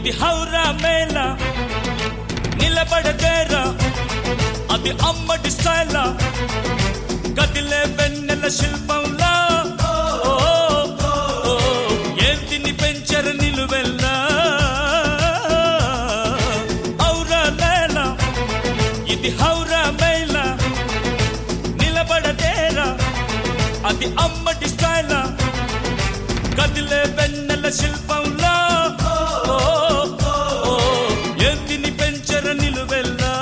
ఇది హౌరా మేళ నిలబడదేరా అది అమ్మడి స్టైలా కదిలే వెన్నెల శిల్పంలా ఏంటిని పెంచర నిలువెల్లా హౌరా మేళ ఇది హౌరా మేళ నిలబడదేరా అది అమ్మడి స్టైలా కదిలే వెన్నెల శిల్పంలా ఏంటిని పెంచర నిలువెల్లా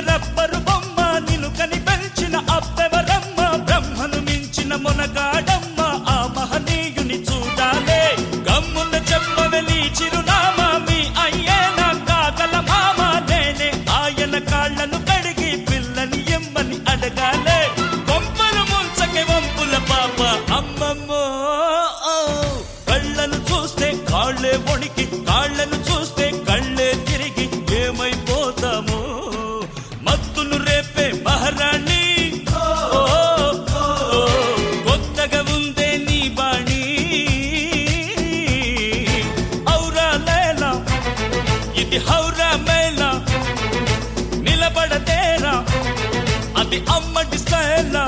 రబ్బరు బొమ్మ నిన్ను కని పెంచిన అప్పెవరమ్మ బ్రహ్మను మించిన మొనగాడమ్మ ఆ మహనీయుని చూడాలే గమ్మున చెప్పవే నీ చిరునామా మీ అయ్యేనా కాగల మామ నేనే ఆయన కాళ్లను కడిగి పిల్లని ఎమ్మని అడగాలే కొంపలు ముంచకే వంపుల పాప అమ్మమ్మో కళ్ళను చూస్తే కాళ్లే వణికి కాళ్లను చూస్తే కళ్ళే తిరిగి ఏమైపోతామో మత్తును రేపే మహారాణి కొత్తగా ఉందే నీ బాణి హౌరా మేళ ఇది హౌరా మేళ నిలబడదేరా అది అమ్మడి స్టైలా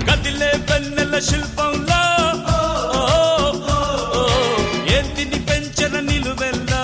కదిలే వెన్నెల శిల్పంలా ఏంటిని పెంచన నిలువెల్లా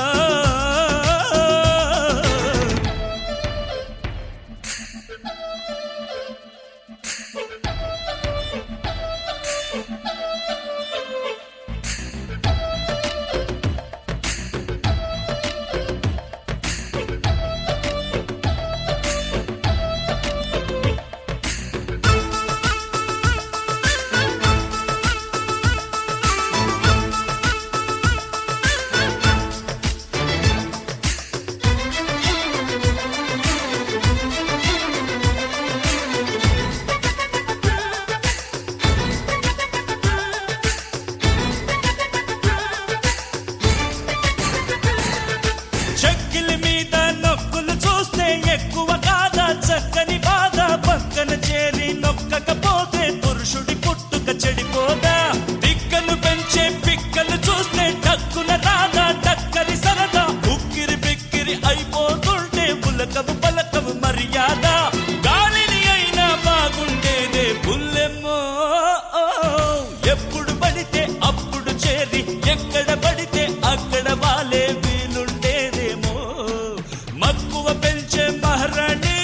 చెక్కిలి మీద నొక్కులు చూస్తే ఎక్కువ కాదా చక్కని బాధ పక్కన చేరి నొక్కకపోతే పురుషుడి పుట్టుక చెడిపోదా దిక్కను పెంచే పిక్కలు చూస్తే టక్కున రాదా టక్కరి సరదా ఉక్కిరి బిక్కిరి అయిపోతుంటే పులకవు పలకవు మర్యాద గాలిని అయినా బాగుండేదే పుల్లెమ్మో ఎప్పుడు పడితే అప్పుడు చేరి ఎక్కడ పడితే అక్కడ వాలే వీలుండేదేమో మక్కువ పెంచే మహారాణి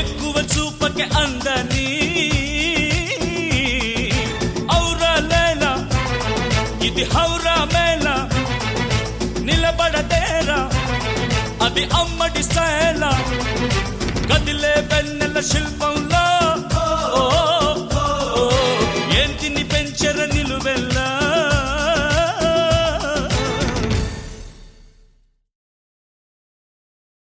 ఎక్కువ చూపకే అందని హౌరా మేళ ఇది హౌరా మేళ నిలబడదేరా అది అమ్మడి స్టైలా కదిలే వెన్నెల శిల్పంలా ఏంటిని పెంచర నిలువెల్లా